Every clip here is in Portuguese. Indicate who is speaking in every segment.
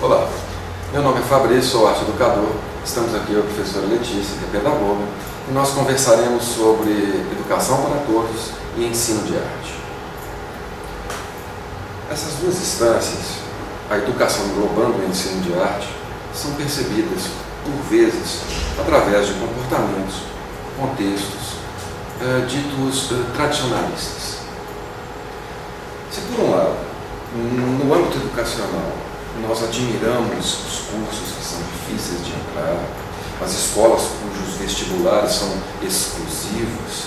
Speaker 1: Olá, meu nome é Fabrício, sou arte educador. Estamos aqui com a professora Letícia, que é pedagoga, e nós conversaremos sobre educação para todos e ensino de arte. Essas duas instâncias, a educação englobando o ensino de arte, são percebidas, por vezes, através de comportamentos, contextos, ditos tradicionalistas. Se, por um lado, no âmbito educacional, nós admiramos os cursos que são difíceis de entrar, as escolas cujos vestibulares são exclusivos,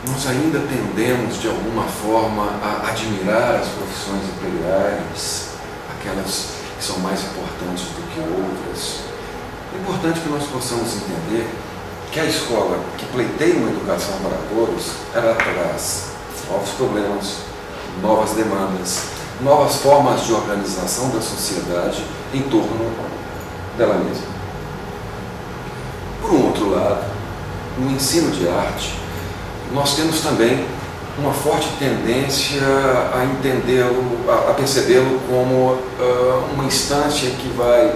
Speaker 1: nós ainda tendemos, de alguma forma, a admirar as profissões imperiais, aquelas que são mais importantes do que outras. É importante que nós possamos entender que a escola que pleiteia uma educação para todos, ela traz novos problemas, novas demandas, novas formas de organização da sociedade em torno dela mesma. Por um outro lado, no ensino de arte, nós temos também uma forte tendência a entendê-lo, a percebê-lo como uma instância que vai,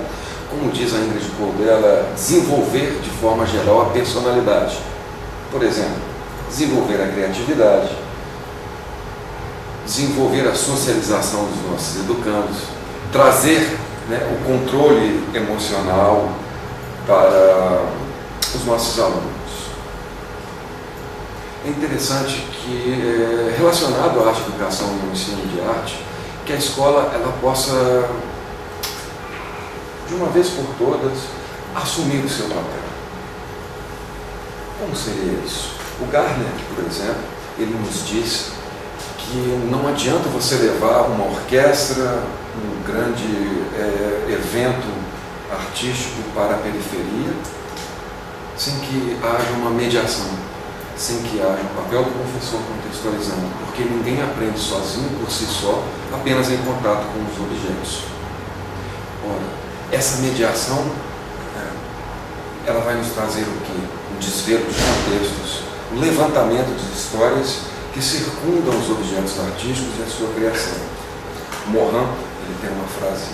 Speaker 1: como diz a Ingrid Coldela, desenvolver de forma geral a personalidade. Por exemplo, desenvolver a criatividade, desenvolver a socialização dos nossos educandos, trazer o controle emocional para os nossos alunos. É interessante que, relacionado à arte educação e ao ensino de arte, que a escola ela possa, de uma vez por todas, assumir o seu papel. Como seria isso? O Gardner, por exemplo, ele nos diz que não adianta você levar uma orquestra, um grande evento artístico para a periferia, sem que haja uma mediação, sem que haja um papel do professor contextualizando, porque ninguém aprende sozinho, por si só, apenas em contato com os objetos. Ora, essa mediação, ela vai nos trazer o quê? Um desvelo de contextos, um levantamento de histórias que circundam os objetos artísticos e a sua criação. Morin, ele tem uma frase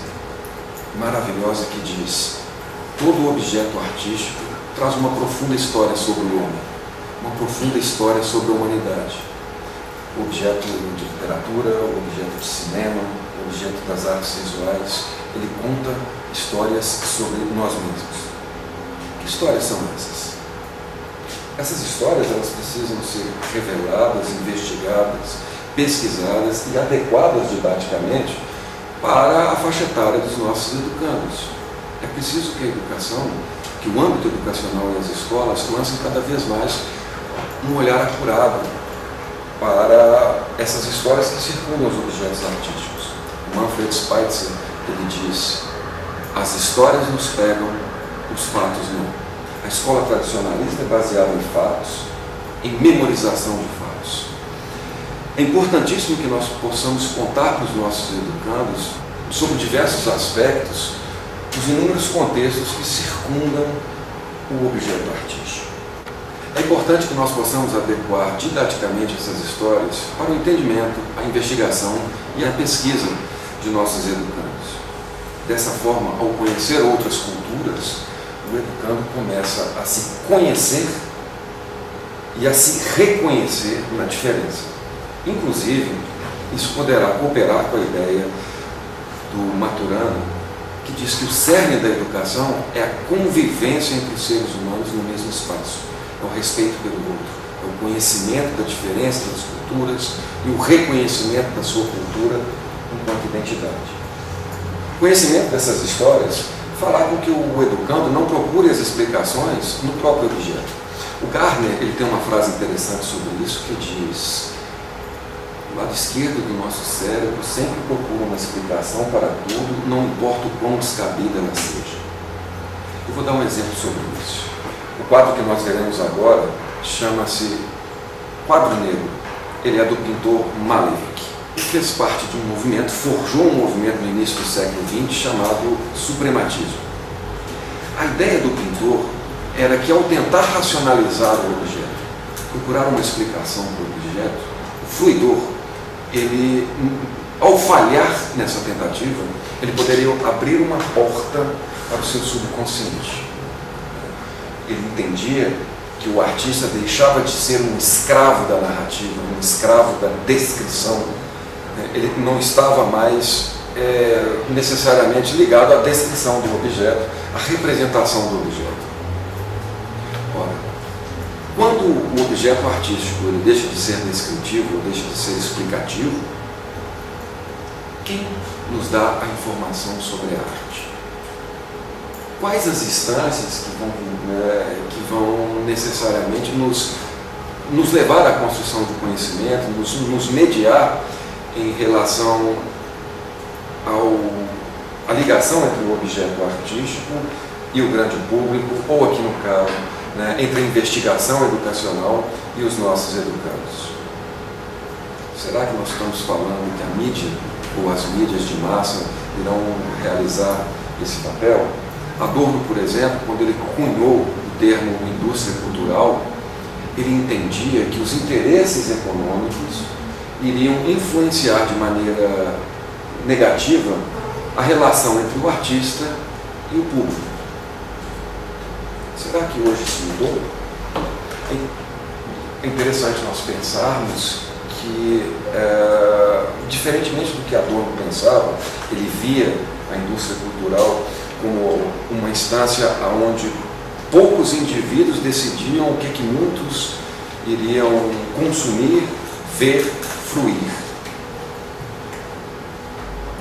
Speaker 1: maravilhosa que diz: todo objeto artístico traz uma profunda história sobre o homem, uma profunda história sobre a humanidade. O objeto de literatura, o objeto de cinema, o objeto das artes visuais, ele conta histórias sobre nós mesmos. Que histórias são essas? Essas histórias elas precisam ser reveladas, investigadas, pesquisadas e adequadas didaticamente para a faixa etária dos nossos educandos. É preciso que a educação, que o âmbito educacional e as escolas lancem cada vez mais um olhar acurado para essas histórias que circundam os objetos artísticos. O Manfred Spitzer, ele diz: as histórias nos pegam, os fatos não. A escola tradicionalista é baseada em fatos, em memorização de fatos. É importantíssimo que nós possamos contar para os nossos educandos, sobre diversos aspectos, os inúmeros contextos que circundam o objeto artístico. É importante que nós possamos adequar didaticamente essas histórias para o entendimento, a investigação e a pesquisa de nossos educandos. Dessa forma, ao conhecer outras culturas, o educando começa a se conhecer e a se reconhecer na diferença. Inclusive, isso poderá cooperar com a ideia do Maturana, que diz que o cerne da educação é a convivência entre os seres humanos no mesmo espaço. É o respeito pelo outro, é o conhecimento da diferença das culturas e o reconhecimento da sua cultura enquanto identidade. O conhecimento dessas histórias fará com que o educando não procure as explicações no próprio objeto. O Gardner ele tem uma frase interessante sobre isso que diz: o lado esquerdo do nosso cérebro sempre procura uma explicação para tudo, não importa o quão descabida ela seja. Eu vou dar um exemplo sobre isso. O quadro que nós veremos agora chama-se Quadro Negro. Ele é do pintor Malevich. Ele fez parte de um movimento, forjou um movimento no início do século XX chamado suprematismo. A ideia do pintor era que, ao tentar racionalizar o objeto, procurar uma explicação para o objeto, o fruidor, ele Ao falhar nessa tentativa, ele poderia abrir uma porta para o seu subconsciente. Ele entendia que o artista deixava de ser um escravo da narrativa, um escravo da descrição. Ele não estava mais necessariamente ligado à descrição do objeto, à representação do objeto. Ora, quando o objeto artístico ele deixa de ser descritivo, deixa de ser explicativo, quem nos dá a informação sobre a arte? Quais as instâncias que vão necessariamente nos levar à construção do conhecimento, nos mediar em relação à ligação entre o objeto artístico e o grande público, ou aqui no caso, entre a investigação educacional e os nossos educandos? Será que nós estamos falando que a mídia ou as mídias de massa irão realizar esse papel? Adorno, por exemplo, quando ele cunhou o termo indústria cultural, ele entendia que os interesses econômicos iriam influenciar de maneira negativa a relação entre o artista e o público. Será que hoje isso mudou? É interessante nós pensarmos que, diferentemente do que Adorno pensava, ele via a indústria cultural como uma instância onde poucos indivíduos decidiam o que muitos iriam consumir, ver, fruir.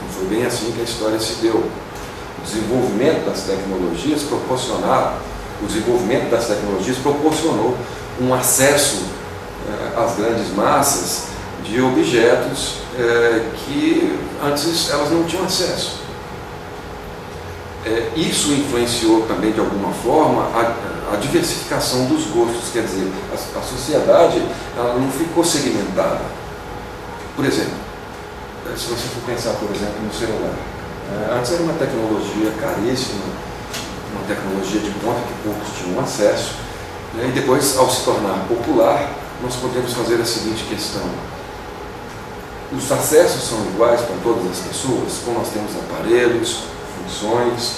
Speaker 1: Não foi bem assim que a história se deu. O desenvolvimento das tecnologias proporcionou um acesso às grandes massas de objetos que antes elas não tinham acesso. Isso influenciou também, de alguma forma, a diversificação dos gostos, quer dizer, a sociedade ela não ficou segmentada. Por exemplo, se você for pensar, por exemplo, no celular, antes era uma tecnologia caríssima, uma tecnologia de ponta que poucos tinham acesso, e depois, ao se tornar popular, nós podemos fazer a seguinte questão: os acessos são iguais para todas as pessoas? Como nós temos aparelhos, funções,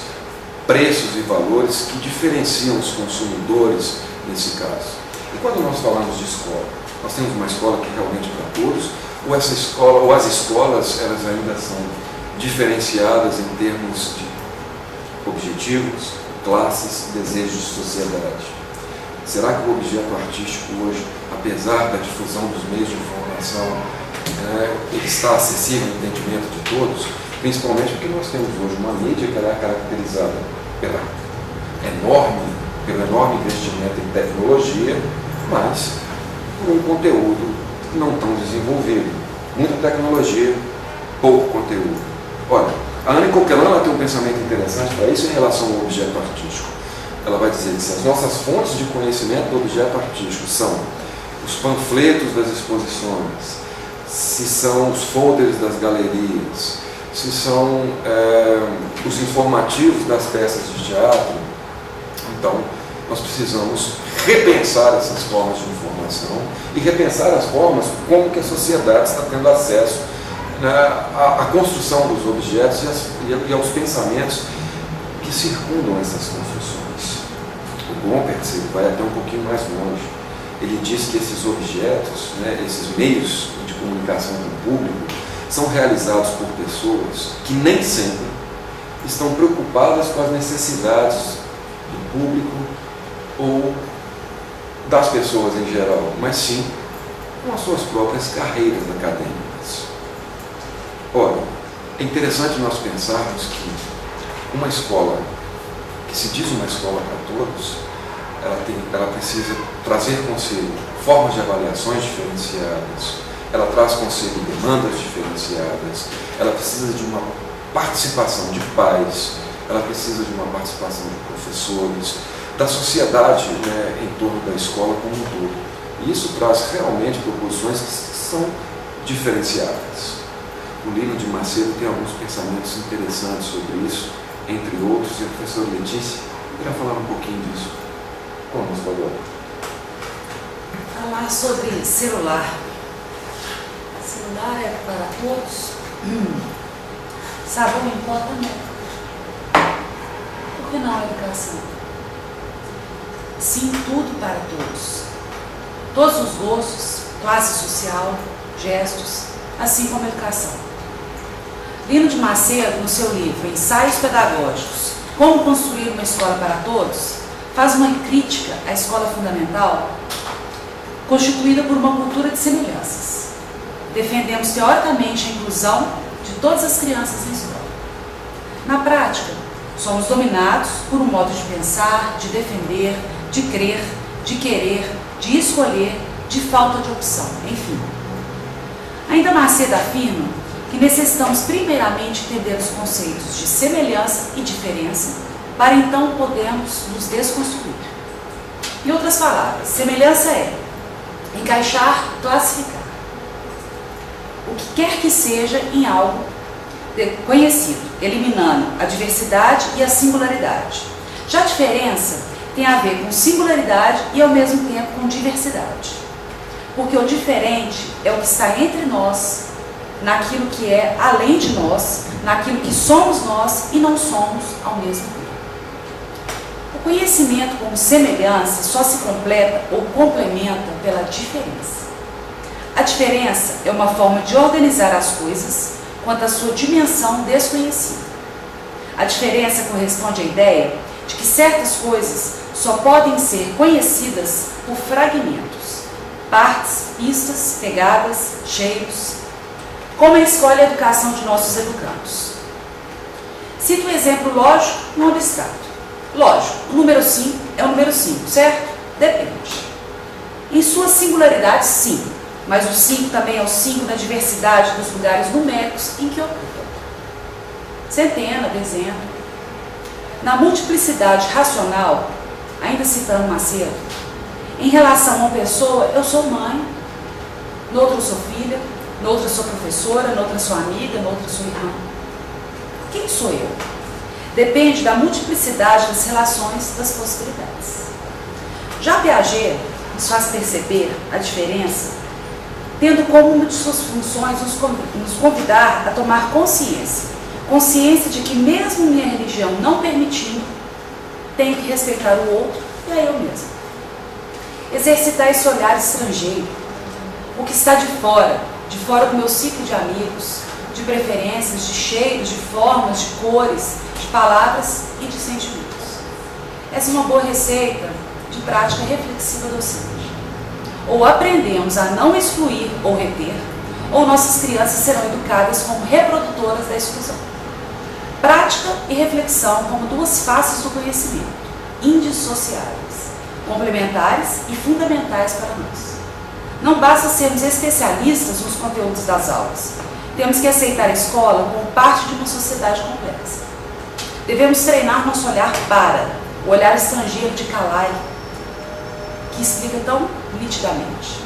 Speaker 1: preços e valores que diferenciam os consumidores nesse caso. E quando nós falamos de escola, nós temos uma escola que é realmente para todos, ou essa escola, ou as escolas, elas ainda são diferenciadas em termos de objetivos, classes, desejos de sociedade? Será que o objeto artístico hoje, apesar da difusão dos meios de informação, ele está acessível ao entendimento de todos? Principalmente porque nós temos hoje uma mídia que ela é caracterizada pelo enorme investimento em tecnologia, mas por um conteúdo não tão desenvolvido. Muita tecnologia, pouco conteúdo. Olha, a Anne Coquelin tem um pensamento interessante para isso em relação ao objeto artístico. Ela vai dizer que se as nossas fontes de conhecimento do objeto artístico são os panfletos das exposições, se são os folders das galerias, se são os informativos das peças de teatro, então nós precisamos repensar essas formas de informação e repensar as formas como que a sociedade está tendo acesso à construção dos objetos e aos pensamentos que circundam essas construções. O Gompertz vai até um pouquinho mais longe. Ele diz que esses objetos, esses meios de comunicação com o público, são realizados por pessoas que nem sempre estão preocupadas com as necessidades do público ou das pessoas em geral, mas sim com as suas próprias carreiras acadêmicas. Ora, é interessante nós pensarmos que uma escola, que se diz uma escola para todos, ela precisa trazer consigo formas de avaliações diferenciadas, ela traz consigo demandas diferenciadas, ela precisa de uma participação de pais, ela precisa de uma participação de professores, da sociedade em torno da escola como um todo. E isso traz realmente proposições que são diferenciadas. O Lino de Macedo tem alguns pensamentos interessantes sobre isso, entre outros, e a professora Letícia irá falar um pouquinho disso conosco agora.
Speaker 2: Falar sobre celular. Celular é para todos, Sabor importa muito. Por que não a educação? Sim, tudo para todos. Todos os gostos, classe social, gestos, assim como a educação. Lino de Macedo, no seu livro Ensaios Pedagógicos, Como Construir uma Escola para Todos, faz uma crítica à escola fundamental constituída por uma cultura de semelhanças. Defendemos teoricamente a inclusão de todas as crianças na escola. Na prática, somos dominados por um modo de pensar, de defender, de crer, de querer, de escolher, de falta de opção, enfim. Ainda Macedo afirma que necessitamos primeiramente entender os conceitos de semelhança e diferença para então podermos nos desconstruir. Em outras palavras, semelhança é encaixar, classificar. O que quer que seja em algo conhecido, eliminando a diversidade e a singularidade. Já a diferença tem a ver com singularidade e ao mesmo tempo com diversidade. Porque o diferente é o que está entre nós, naquilo que é além de nós, naquilo que somos nós e não somos ao mesmo tempo. O conhecimento como semelhança só se completa ou complementa pela diferença. A diferença é uma forma de organizar as coisas quanto à sua dimensão desconhecida. A diferença corresponde à ideia de que certas coisas só podem ser conhecidas por fragmentos, partes, pistas, pegadas, cheiros, como a escola e a educação de nossos educandos. Cito um exemplo lógico no abstrato. Lógico, o número 5 é o número 5, certo? Depende. Em sua singularidade, sim, mas o 5 também é o 5 da diversidade dos lugares numéricos em que ocupa. Centena, dezena. Na multiplicidade racional, ainda citando Macedo, em relação a uma pessoa, eu sou mãe, noutra eu sou filha, noutra eu sou professora, noutra eu sou amiga, noutra eu sou irmã. Quem sou eu? Depende da multiplicidade das relações das possibilidades. Já Piaget nos faz perceber a diferença, tendo como uma de suas funções nos convidar a tomar consciência de que mesmo minha religião não permitindo, tenho que respeitar o outro e a eu mesmo. Exercitar esse olhar estrangeiro, o que está de fora do meu ciclo de amigos, de preferências, de cheiros, de formas, de cores, de palavras e de sentimentos. Essa é uma boa receita de prática reflexiva docente. Ou aprendemos a não excluir ou reter, ou nossas crianças serão educadas como reprodutoras da exclusão. Prática e reflexão como duas faces do conhecimento, indissociáveis, complementares e fundamentais para nós. Não basta sermos especialistas nos conteúdos das aulas. Temos que aceitar a escola como parte de uma sociedade complexa. Devemos treinar nosso olhar para o olhar estrangeiro de Calai, que explica tão nitidamente.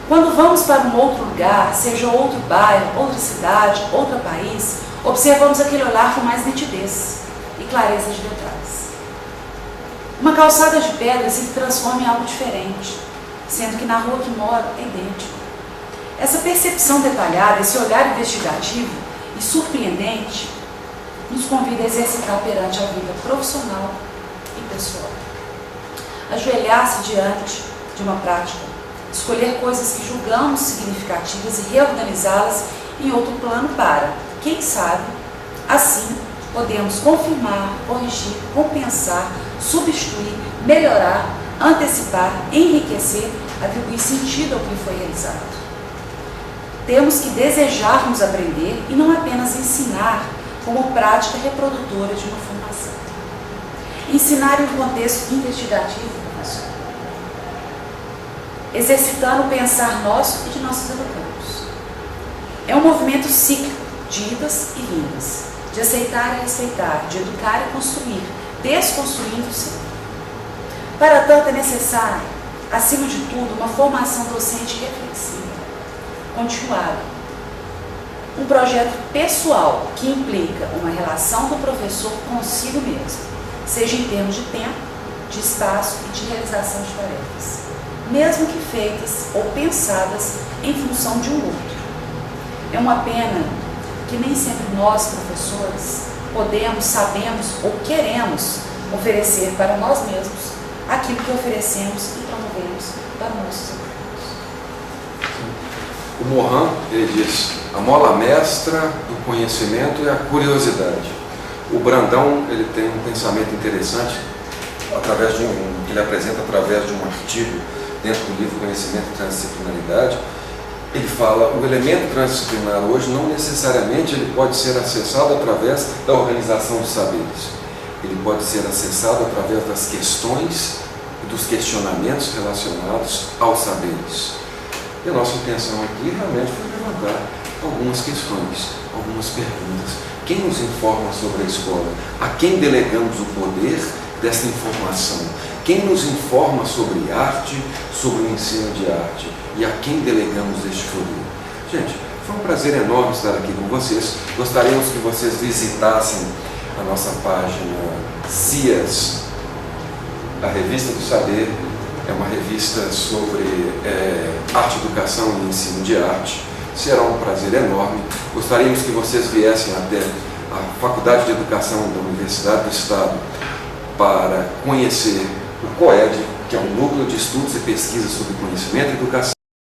Speaker 2: Quando vamos para um outro lugar, seja outro bairro, outra cidade, outro país, observamos aquele olhar com mais nitidez e clareza de detalhes. Uma calçada de pedra se transforma em algo diferente, sendo que na rua que mora é idêntico. Essa percepção detalhada, esse olhar investigativo e surpreendente, nos convida a exercitar perante a vida profissional e pessoal. Ajoelhar-se diante de uma prática, escolher coisas que julgamos significativas e reorganizá-las em outro plano para, quem sabe, assim podemos confirmar, corrigir, compensar, substituir, melhorar, antecipar, enriquecer, atribuir sentido ao que foi realizado. Temos que desejarmos aprender e não apenas ensinar como prática reprodutora de uma formação. Ensinar em um contexto investigativo, professor. Exercitando o pensar nosso e de nossos educandos. É um movimento cíclico de idas e vindas, de aceitar e respeitar, de educar e construir, desconstruindo sempre. Para tanto é necessário, acima de tudo, uma formação docente reflexiva, continuada. Um projeto pessoal que implica uma relação do professor consigo mesmo, seja em termos de tempo, de espaço e de realização de tarefas, mesmo que feitas ou pensadas em função de um outro. É uma pena que nem sempre nós, professores, podemos, sabemos ou queremos oferecer para nós mesmos aquilo que oferecemos e promovemos para nossos alunos.
Speaker 1: O Morin, ele diz, a mola mestra do conhecimento é a curiosidade. O Brandão, ele tem um pensamento interessante, através que ele apresenta através de um artigo dentro do livro Conhecimento e Transdisciplinaridade. Ele fala, o elemento transdisciplinar hoje não necessariamente ele pode ser acessado através da organização dos saberes. Ele pode ser acessado através das questões e dos questionamentos relacionados aos saberes. E a nossa intenção aqui realmente foi levantar algumas questões, algumas perguntas. Quem nos informa sobre a escola? A quem delegamos o poder dessa informação? Quem nos informa sobre arte, sobre o ensino de arte? E a quem delegamos este poder? Gente, foi um prazer enorme estar aqui com vocês. Gostaríamos que vocês visitassem a nossa página CIAS, a Revista do Saber. É uma revista sobre arte, educação e ensino de arte. Será um prazer enorme. Gostaríamos que vocês viessem até a Faculdade de Educação da Universidade do Estado para conhecer o COED, que é um núcleo de estudos e pesquisas sobre conhecimento e educação.